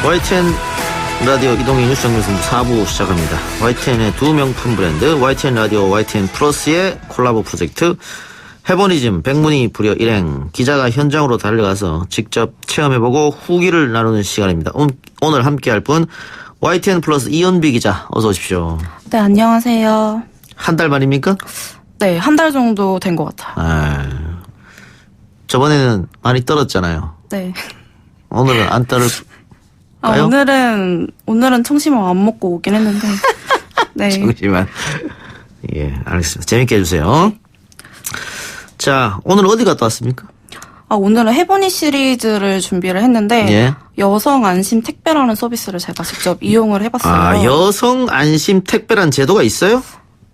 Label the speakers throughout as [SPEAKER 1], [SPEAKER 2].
[SPEAKER 1] YTN 라디오 이동희 뉴스 정면승부 4부 시작합니다. YTN의 두 명품 브랜드 YTN 라디오 YTN 플러스의 콜라보 프로젝트 해보니즘 백문이 불여 일행, 기자가 현장으로 달려가서 직접 체험해보고 후기를 나누는 시간입니다. 오늘 함께할 분 YTN 플러스 이은비 기자, 어서 오십시오.
[SPEAKER 2] 네, 안녕하세요.
[SPEAKER 1] 한 달 만입니까?
[SPEAKER 2] 네, 한 달 정도 된 것 같아요.
[SPEAKER 1] 저번에는 많이 떨었잖아요.
[SPEAKER 2] 네.
[SPEAKER 1] 오늘은 안 떨을까요?
[SPEAKER 2] 오늘은 청심환 안 먹고 오긴 했는데. 네.
[SPEAKER 1] 청심환. 예, 알겠습니다. 재밌게 해주세요. 자, 오늘 어디 갔다 왔습니까?
[SPEAKER 2] 오늘은 해보니 시리즈를 준비를 했는데,
[SPEAKER 1] 예. 여성
[SPEAKER 2] 안심 택배라는 서비스를 제가 직접 이용을 해봤어요.
[SPEAKER 1] 여성 안심 택배란 제도가 있어요?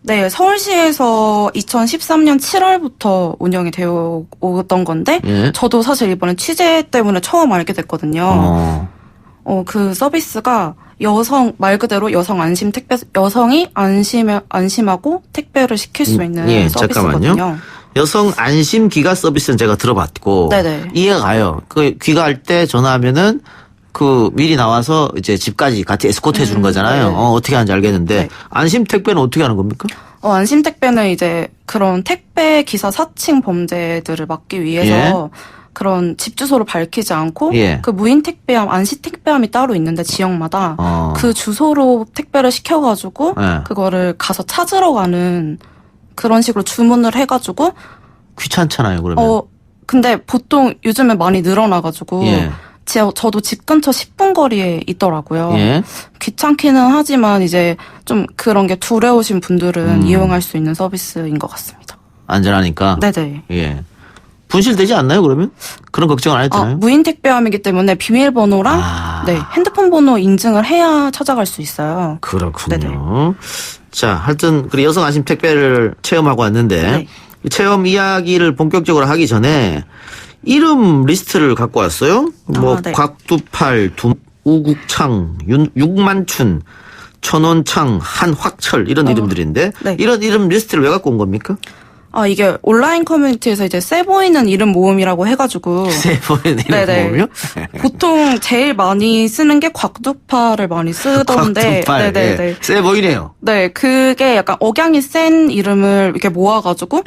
[SPEAKER 2] 네, 서울시에서 2013년 7월부터 운영이 되어 오던 건데,
[SPEAKER 1] 예.
[SPEAKER 2] 저도 사실 이번에 취재 때문에 처음 알게 됐거든요. 그 서비스가 말 그대로 여성 안심 택배, 여성이 안심하고 택배를 시킬 수 있는 서비스거든요.
[SPEAKER 1] 잠깐만요. 여성 안심 귀가 서비스는 제가 들어봤고,
[SPEAKER 2] 네네.
[SPEAKER 1] 이해가 가요. 그 귀가할 때 전화하면은 미리 나와서 이제 집까지 같이 에스코트 해주는 거잖아요.
[SPEAKER 2] 네.
[SPEAKER 1] 어떻게 하는지 알겠는데,
[SPEAKER 2] 네.
[SPEAKER 1] 안심 택배는 어떻게 하는 겁니까?
[SPEAKER 2] 안심 택배는 이제 그런 택배 기사 사칭 범죄들을 막기 위해서 그런 집 주소를 밝히지 않고 그 무인 택배함, 안시 택배함이 따로 있는데 지역마다 그 주소로 택배를 시켜가지고 그거를 가서 찾으러 가는 그런 식으로 주문을 해가지고
[SPEAKER 1] 귀찮잖아요, 그러면.
[SPEAKER 2] 근데 보통 요즘에 많이 늘어나가지고 저도 집 근처 10분 거리에 있더라고요. 귀찮기는 하지만 이제 좀 그런 게 두려우신 분들은 이용할 수 있는 서비스인 것 같습니다.
[SPEAKER 1] 안전하니까?
[SPEAKER 2] 네네.
[SPEAKER 1] 예. 분실되지 않나요, 그러면? 그런 걱정은 안 했잖아요?
[SPEAKER 2] 무인 택배함이기 때문에 비밀번호랑 핸드폰 번호 인증을 해야 찾아갈 수 있어요.
[SPEAKER 1] 그렇군요.
[SPEAKER 2] 네네.
[SPEAKER 1] 자, 하여튼 여성 안심 택배를 체험하고 왔는데 체험 이야기를 본격적으로 하기 전에 이름 리스트를 갖고 왔어요. 곽두팔, 우국창, 육만춘, 천원창, 한확철 이런 이름들인데 이런 이름 리스트를 왜 갖고 온 겁니까?
[SPEAKER 2] 이게 온라인 커뮤니티에서 이제 세 보이는 이름 모음이라고 해가지고.
[SPEAKER 1] 세 보이는 이름 모음이요?
[SPEAKER 2] 보통 제일 많이 쓰는 게 곽두팔을 많이 쓰던데.
[SPEAKER 1] 곽두팔. 네네. 세 보이네요.
[SPEAKER 2] 네, 그게 약간 억양이 센 이름을 이렇게 모아가지고.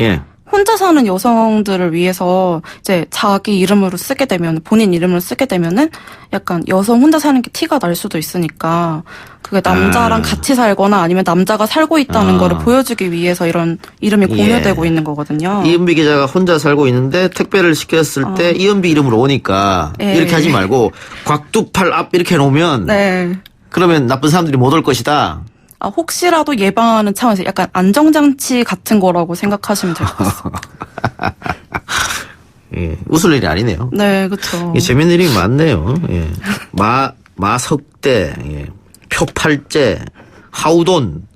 [SPEAKER 2] 혼자 사는 여성들을 위해서 이제 자기 이름으로 쓰게 되면, 본인 이름으로 쓰게 되면은 약간 여성 혼자 사는 게 티가 날 수도 있으니까 그게 남자랑 같이 살거나 아니면 남자가 살고 있다는 거를 보여주기 위해서 이런 이름이 공유되고 있는 거거든요.
[SPEAKER 1] 이은비 기자가 혼자 살고 있는데 택배를 시켰을 때 이은비 이름으로 오니까 이렇게 하지 말고 곽두팔 앞 이렇게 해놓으면 그러면 나쁜 사람들이 못 올 것이다.
[SPEAKER 2] 혹시라도 예방하는 차원에서 약간 안정장치 같은 거라고 생각하시면 될 것 같습니다.
[SPEAKER 1] 웃을 일이 아니네요.
[SPEAKER 2] 네, 그렇죠.
[SPEAKER 1] 재밌는 이름이 많네요. 마석대, 표팔제, 하우돈,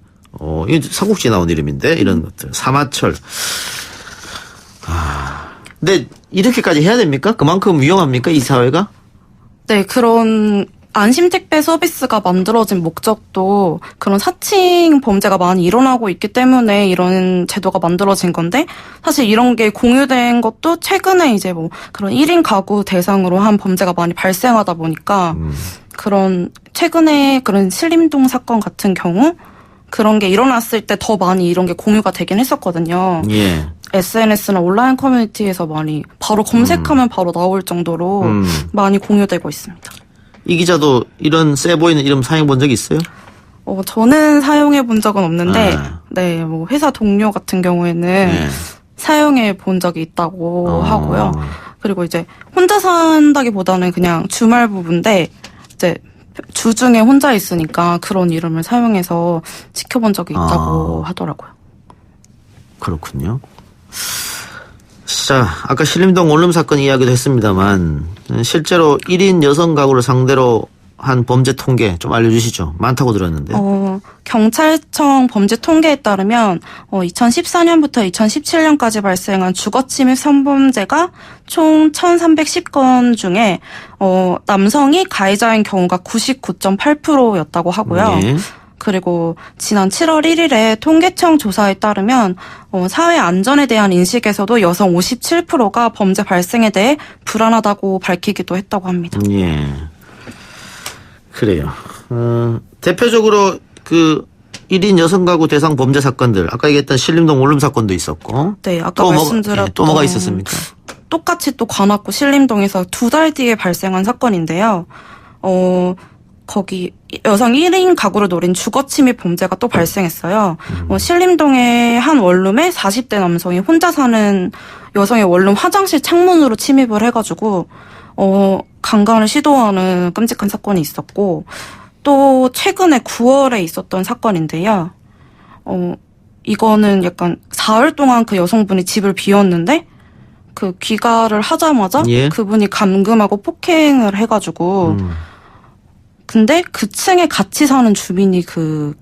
[SPEAKER 1] 이 삼국지에 나온 이름인데 이런 것들, 사마철. 근데 이렇게까지 해야 됩니까? 그만큼 위험합니까, 이 사회가?
[SPEAKER 2] 네, 그런 안심택배 서비스가 만들어진 목적도 그런 사칭 범죄가 많이 일어나고 있기 때문에 이런 제도가 만들어진 건데, 사실 이런 게 공유된 것도 최근에 이제 그런 1인 가구 대상으로 한 범죄가 많이 발생하다 보니까 그런 최근에 그런 신림동 사건 같은 경우 그런 게 일어났을 때 더 많이 이런 게 공유가 되긴 했었거든요. SNS나 온라인 커뮤니티에서 많이 바로 검색하면 바로 나올 정도로 많이 공유되고 있습니다.
[SPEAKER 1] 이 기자도 이런 세 보이는 이름 사용해 본 적이 있어요?
[SPEAKER 2] 저는 사용해 본 적은 없는데, 회사 동료 같은 경우에는 사용해 본 적이 있다고 하고요. 그리고 이제 혼자 산다기보다는 그냥 주말 부부인데, 이제 주중에 혼자 있으니까 그런 이름을 사용해서 지켜본 적이 있다고 하더라고요.
[SPEAKER 1] 그렇군요. 자, 아까 신림동 원룸 사건 이야기도 했습니다만 실제로 1인 여성 가구를 상대로 한 범죄 통계 좀 알려주시죠. 많다고 들었는데.
[SPEAKER 2] 경찰청 범죄 통계에 따르면 2014년부터 2017년까지 발생한 주거침입 성범죄가 총 1,310건 중에 남성이 가해자인 경우가 99.8%였다고 하고요. 그리고 지난 7월 1일에 통계청 조사에 따르면 사회 안전에 대한 인식에서도 여성 57%가 범죄 발생에 대해 불안하다고 밝히기도 했다고 합니다.
[SPEAKER 1] 그래요. 대표적으로 그 1인 여성 가구 대상 범죄 사건들, 아까 얘기했던 신림동 원룸 사건도 있었고.
[SPEAKER 2] 네, 아까
[SPEAKER 1] 또
[SPEAKER 2] 말씀드렸던
[SPEAKER 1] 또 뭐가 있었습니까?
[SPEAKER 2] 똑같이 또 관악구 신림동에서 2달 뒤에 발생한 사건인데요. 거기 여성 1인 가구를 노린 주거침입 범죄가 또 발생했어요. 신림동의 한 원룸에 40대 남성이 혼자 사는 여성의 원룸 화장실 창문으로 침입을 해가지고 강간을 시도하는 끔찍한 사건이 있었고, 또 최근에 9월에 있었던 사건인데요. 이거는 약간 사흘 동안 그 여성분이 집을 비웠는데 그 귀가를 하자마자
[SPEAKER 1] 예.
[SPEAKER 2] 그분이 감금하고 폭행을 해가지고 근데 그 층에 같이 사는 주민이 그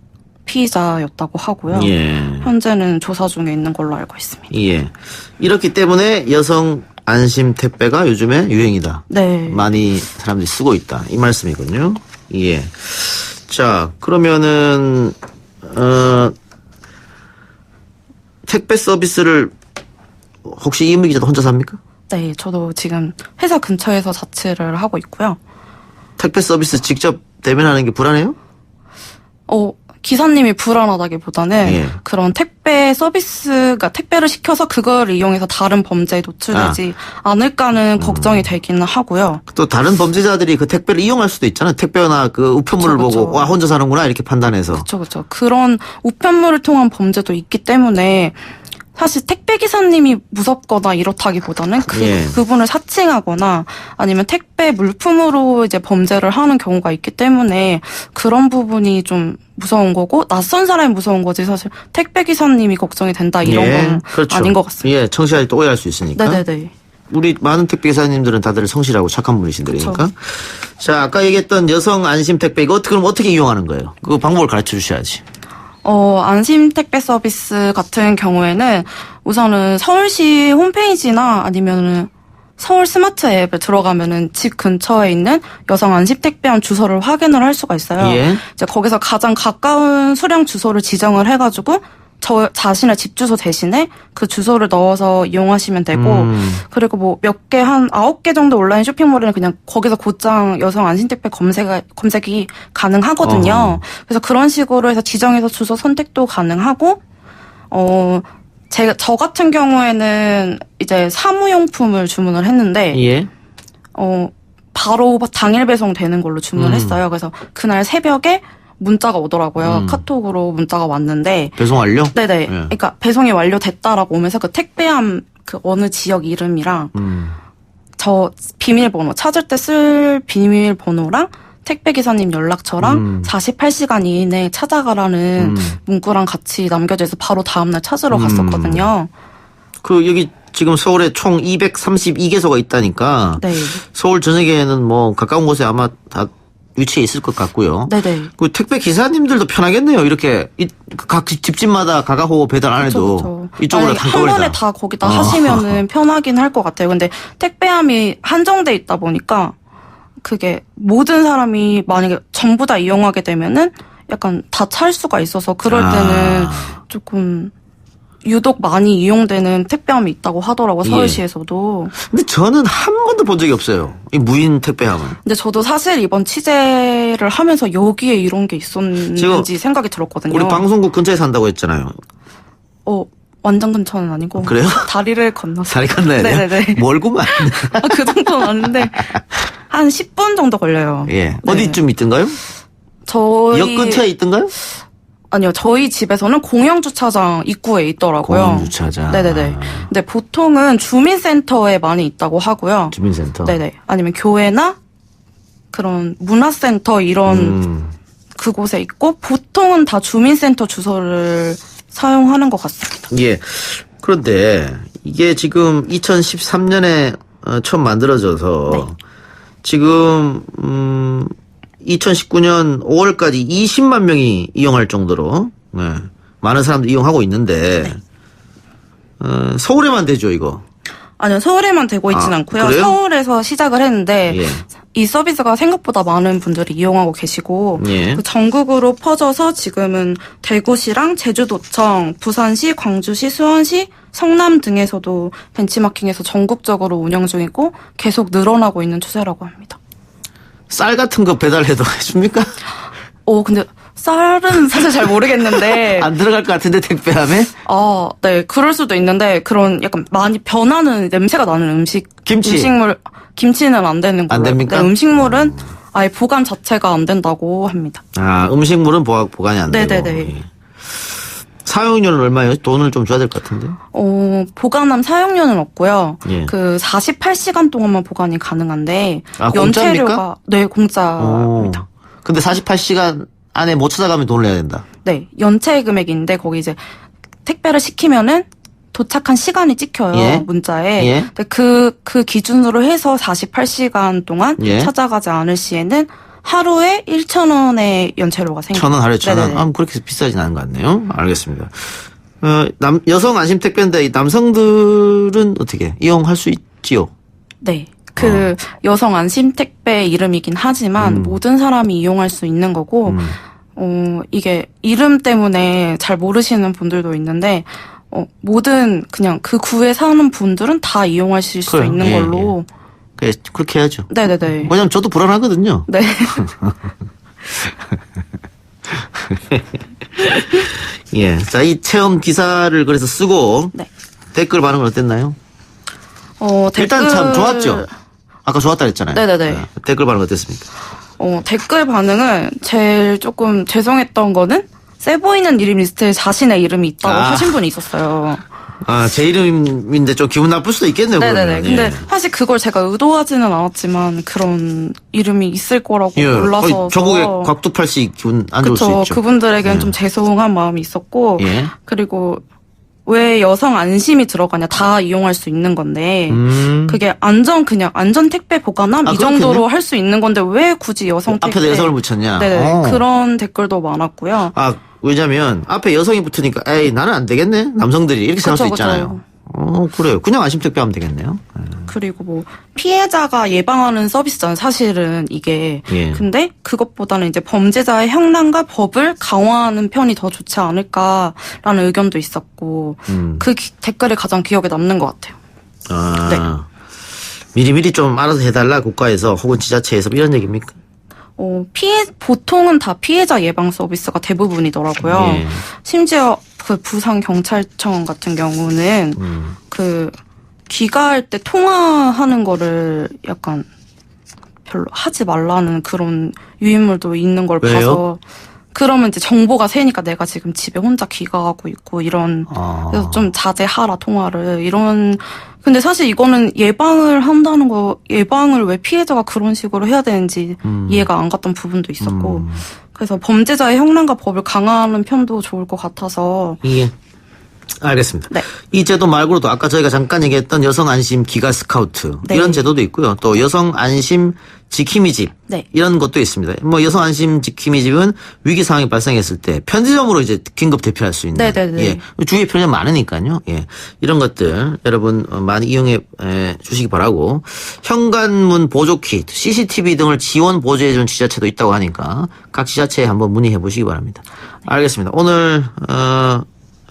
[SPEAKER 2] 피의자였다고 하고요.
[SPEAKER 1] 예.
[SPEAKER 2] 현재는 조사 중에 있는 걸로 알고 있습니다.
[SPEAKER 1] 예. 이렇기 때문에 여성 안심 택배가 요즘에 유행이다.
[SPEAKER 2] 네.
[SPEAKER 1] 많이 사람들이 쓰고 있다. 이 말씀이군요. 예. 자, 그러면은, 택배 서비스를 혹시 이은미 기자도 혼자 삽니까?
[SPEAKER 2] 네, 저도 지금 회사 근처에서 자취를 하고 있고요.
[SPEAKER 1] 택배 서비스 직접 대면하는 게 불안해요?
[SPEAKER 2] 기사님이 불안하다기보다는
[SPEAKER 1] 예.
[SPEAKER 2] 그런 택배 서비스가 택배를 시켜서 그걸 이용해서 다른 범죄에 노출되지 않을까는 걱정이 되기는 하고요.
[SPEAKER 1] 또 다른 범죄자들이 그 택배를 이용할 수도 있잖아요. 택배나 그 우편물을
[SPEAKER 2] 그쵸,
[SPEAKER 1] 보고
[SPEAKER 2] 그쵸.
[SPEAKER 1] 와 혼자 사는구나 이렇게 판단해서.
[SPEAKER 2] 그렇죠. 그런 우편물을 통한 범죄도 있기 때문에 사실 택배 기사님이 무섭거나 이렇다기보다는
[SPEAKER 1] 예.
[SPEAKER 2] 그분을 사칭하거나 아니면 택배 물품으로 이제 범죄를 하는 경우가 있기 때문에 그런 부분이 좀 무서운 거고, 낯선 사람이 무서운 거지 사실 택배 기사님이 걱정이 된다 이런 건
[SPEAKER 1] 그렇죠.
[SPEAKER 2] 아닌 것 같습니다.
[SPEAKER 1] 예, 청취자들이 또 오해할 수 있으니까.
[SPEAKER 2] 네네네.
[SPEAKER 1] 우리 많은 택배 기사님들은 다들 성실하고 착한 분이신들이니까. 자, 아까 얘기했던 여성 안심 택배 이거 그럼 어떻게 이용하는 거예요? 그 방법을 가르쳐 주셔야지.
[SPEAKER 2] 안심 택배 서비스 같은 경우에는 우선은 서울시 홈페이지나 아니면은 서울 스마트 앱에 들어가면은 집 근처에 있는 여성 안심 택배함 주소를 확인을 할 수가 있어요.
[SPEAKER 1] 예.
[SPEAKER 2] 이제 거기서 가장 가까운 수령 주소를 지정을 해가지고 저 자신의 집 주소 대신에 그 주소를 넣어서 이용하시면 되고, 그리고 뭐 몇 개, 한 9개 정도 온라인 쇼핑몰에는 그냥 거기서 곧장 여성 안심택배 검색이 가능하거든요. 그래서 그런 식으로 해서 지정해서 주소 선택도 가능하고, 저 같은 경우에는 이제 사무용품을 주문을 했는데,
[SPEAKER 1] 예.
[SPEAKER 2] 바로 당일 배송되는 걸로 주문을 했어요. 그래서 그날 새벽에 문자가 오더라고요. 카톡으로 문자가 왔는데.
[SPEAKER 1] 배송 완료?
[SPEAKER 2] 네네.
[SPEAKER 1] 예.
[SPEAKER 2] 그러니까 배송이 완료됐다라고 오면서 그 택배함 그 어느 지역 이름이랑 저 비밀번호 찾을 때 쓸 비밀번호랑 택배 기사님 연락처랑 48시간 이내에 찾아가라는 문구랑 같이 남겨져 있어 바로 다음날 찾으러 갔었거든요.
[SPEAKER 1] 그 여기 지금 서울에 총 232개소가 있다니까.
[SPEAKER 2] 네.
[SPEAKER 1] 서울 전역에는 뭐 가까운 곳에 아마 다 위치해 있을 것 같고요.
[SPEAKER 2] 네네.
[SPEAKER 1] 그 택배 기사님들도 편하겠네요. 이렇게 각 집집마다 가가호 배달 안 해도
[SPEAKER 2] 그쵸.
[SPEAKER 1] 이쪽으로
[SPEAKER 2] 아니,
[SPEAKER 1] 한꺼번에
[SPEAKER 2] 한 번에 다 거기다 하시면은 편하긴 할 것 같아요. 근데 택배함이 한정돼 있다 보니까 그게 모든 사람이 만약에 전부 다 이용하게 되면은 약간 다 찰 수가 있어서 그럴 때는 조금 유독 많이 이용되는 택배함이 있다고 하더라고요. 서울시에서도.
[SPEAKER 1] 근데 저는 한 번도 본 적이 없어요. 이 무인 택배함은.
[SPEAKER 2] 근데 저도 사실 이번 취재를 하면서 여기에 이런 게 있었는지 생각이 들었거든요.
[SPEAKER 1] 우리 방송국 근처에 산다고 했잖아요.
[SPEAKER 2] 완전 근처는 아니고.
[SPEAKER 1] 그래요?
[SPEAKER 2] 다리를 건너서.
[SPEAKER 1] 다리 건너야 돼요?
[SPEAKER 2] 네네네.
[SPEAKER 1] 멀구만.
[SPEAKER 2] 그 정도는 아닌데 한 10분 정도 걸려요.
[SPEAKER 1] 예.
[SPEAKER 2] 네.
[SPEAKER 1] 어디쯤 있던가요?
[SPEAKER 2] 저희
[SPEAKER 1] 역 근처에 있던가요?
[SPEAKER 2] 아니요, 저희 집에서는 공영주차장 입구에 있더라고요.
[SPEAKER 1] 공영주차장.
[SPEAKER 2] 네네네. 근데 보통은 주민센터에 많이 있다고 하고요.
[SPEAKER 1] 주민센터.
[SPEAKER 2] 네네. 아니면 교회나 그런 문화센터 이런 그곳에 있고 보통은 다 주민센터 주소를 사용하는 것 같습니다.
[SPEAKER 1] 예. 그런데 이게 지금 2013년에 처음 만들어져서
[SPEAKER 2] 네.
[SPEAKER 1] 지금 2019년 5월까지 20만 명이 이용할 정도로 많은 사람들이 이용하고 있는데 서울에만 되죠 이거?
[SPEAKER 2] 아니요, 서울에만 되고 있진 않고요.
[SPEAKER 1] 그래요?
[SPEAKER 2] 서울에서 시작을 했는데
[SPEAKER 1] 예.
[SPEAKER 2] 이 서비스가 생각보다 많은 분들이 이용하고 계시고
[SPEAKER 1] 예.
[SPEAKER 2] 그 전국으로 퍼져서 지금은 대구시랑 제주도청, 부산시, 광주시, 수원시, 성남 등에서도 벤치마킹해서 전국적으로 운영 중이고 계속 늘어나고 있는 추세라고 합니다.
[SPEAKER 1] 쌀 같은 거 배달해도 해줍니까?
[SPEAKER 2] 근데 쌀은 사실 잘 모르겠는데.
[SPEAKER 1] 안 들어갈 것 같은데 택배함에?
[SPEAKER 2] 네, 그럴 수도 있는데 그런 약간 많이 변하는 냄새가 나는 음식물 김치는 안 되는 걸로.
[SPEAKER 1] 안 됩니까?
[SPEAKER 2] 네, 음식물은 아예 보관 자체가 안 된다고 합니다.
[SPEAKER 1] 음식물은 보관이 안 되고.
[SPEAKER 2] 네네네.
[SPEAKER 1] 예. 사용료는 얼마예요? 돈을 좀 줘야 될 것 같은데.
[SPEAKER 2] 보관함 사용료는 없고요.
[SPEAKER 1] 예.
[SPEAKER 2] 그 48시간 동안만 보관이 가능한데
[SPEAKER 1] 공짜입니까?
[SPEAKER 2] 연체료가 네, 공짜입니다.
[SPEAKER 1] 근데 48시간 안에 못 찾아가면 돈을 내야 된다.
[SPEAKER 2] 네, 연체 금액인데 거기 이제 택배를 시키면은 도착한 시간이 찍혀요.
[SPEAKER 1] 예.
[SPEAKER 2] 문자에.
[SPEAKER 1] 예.
[SPEAKER 2] 근데 그 기준으로 해서 48시간 동안
[SPEAKER 1] 예.
[SPEAKER 2] 찾아가지 않을 시에는 하루에 1,000원의 연체료가 생깁니다.
[SPEAKER 1] 1,000원, 하루에 1,000원.
[SPEAKER 2] 네네네.
[SPEAKER 1] 그렇게 비싸진 않은 것 같네요. 알겠습니다. 여성 안심 택배인데 이 남성들은 어떻게 이용할 수 있지요?
[SPEAKER 2] 네. 여성 안심 택배 이름이긴 하지만 모든 사람이 이용할 수 있는 거고, 이게 이름 때문에 잘 모르시는 분들도 있는데, 모든 그냥 그 구에 사는 분들은 다 이용하실 수
[SPEAKER 1] 그래요.
[SPEAKER 2] 있는
[SPEAKER 1] 예,
[SPEAKER 2] 걸로.
[SPEAKER 1] 그렇게 해야죠.
[SPEAKER 2] 네네네.
[SPEAKER 1] 왜냐면 저도 불안하거든요.
[SPEAKER 2] 네.
[SPEAKER 1] 예. 자, 이 체험 기사를 그래서 쓰고
[SPEAKER 2] 네.
[SPEAKER 1] 댓글 반응은 어땠나요? 일단 참 좋았죠. 아까 좋았다 그랬잖아요.
[SPEAKER 2] 네네네.
[SPEAKER 1] 댓글 반응 어땠습니까?
[SPEAKER 2] 댓글 반응은 제일 조금 죄송했던 거는 세 보이는 이름 리스트에 자신의 이름이 있다고 하신 분이 있었어요.
[SPEAKER 1] 제 이름인데 좀 기분 나쁠 수도 있겠네요.
[SPEAKER 2] 네네네.
[SPEAKER 1] 그러면.
[SPEAKER 2] 근데 사실 그걸 제가 의도하지는 않았지만 그런 이름이 있을 거라고 몰라서.
[SPEAKER 1] 전국에 곽두팔씨 기분 안 좋을 수
[SPEAKER 2] 그쵸.
[SPEAKER 1] 있죠.
[SPEAKER 2] 그분들에게는 좀 죄송한 마음이 있었고.
[SPEAKER 1] 예.
[SPEAKER 2] 그리고 왜 여성 안심이 들어가냐. 다 이용할 수 있는 건데. 그게 그냥 안전 택배 보관함 이
[SPEAKER 1] 그렇겠네.
[SPEAKER 2] 정도로 할 수 있는 건데 왜 굳이 여성 택배.
[SPEAKER 1] 앞에다 여성을 붙였냐.
[SPEAKER 2] 네. 그런 댓글도 많았고요.
[SPEAKER 1] 왜냐면 앞에 여성이 붙으니까 에이 나는 안 되겠네. 남성들이 이렇게 생각할 수 있잖아요. 그래요. 그냥 안심 택배 하면 되겠네요.
[SPEAKER 2] 그리고 뭐 피해자가 예방하는 서비스잖아요. 사실은 이게.
[SPEAKER 1] 예.
[SPEAKER 2] 근데 그것보다는 이제 범죄자의 형량과 법을 강화하는 편이 더 좋지 않을까라는 의견도 있었고 그 댓글이 가장 기억에 남는 것 같아요. 네.
[SPEAKER 1] 미리미리 좀 알아서 해달라 국가에서 혹은 지자체에서 이런 얘기입니까?
[SPEAKER 2] 보통은 다 피해자 예방 서비스가 대부분이더라고요.
[SPEAKER 1] 예.
[SPEAKER 2] 심지어 그 부산경찰청 같은 경우는 귀가할 때 통화하는 거를 약간 별로 하지 말라는 그런 유인물도 있는 걸
[SPEAKER 1] 왜요?
[SPEAKER 2] 봐서 그러면 이제 정보가 새니까 내가 지금 집에 혼자 귀가하고 있고 그래서 좀 자제하라 통화를 근데 사실 이거는 예방을 왜 피해자가 그런 식으로 해야 되는지 이해가 안 갔던 부분도 있었고 그래서 범죄자의 형량과 법을 강화하는 편도 좋을 것 같아서.
[SPEAKER 1] 예. 알겠습니다.
[SPEAKER 2] 네.
[SPEAKER 1] 이 제도 말고도 아까 저희가 잠깐 얘기했던 여성 안심 기가 스카우트
[SPEAKER 2] 네.
[SPEAKER 1] 이런 제도도 있고요. 또 여성 안심 지킴이 집
[SPEAKER 2] 네.
[SPEAKER 1] 이런 것도 있습니다. 여성 안심 지킴이 집은 위기 상황이 발생했을 때 편의점으로 이제 긴급 대피할 수 있는.
[SPEAKER 2] 네네네.
[SPEAKER 1] 예. 주위에 편의점 많으니까요. 예. 이런 것들 여러분 많이 이용해 주시기 바라고. 현관문 보조 키트, CCTV 등을 지원 보조해 주는 지자체도 있다고 하니까 각 지자체에 한번 문의해 보시기 바랍니다. 알겠습니다. 오늘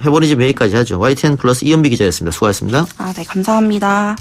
[SPEAKER 1] 해보니 좀 여기까지 하죠. YTN 플러스 이은비 기자였습니다. 수고하셨습니다.
[SPEAKER 2] 네, 감사합니다.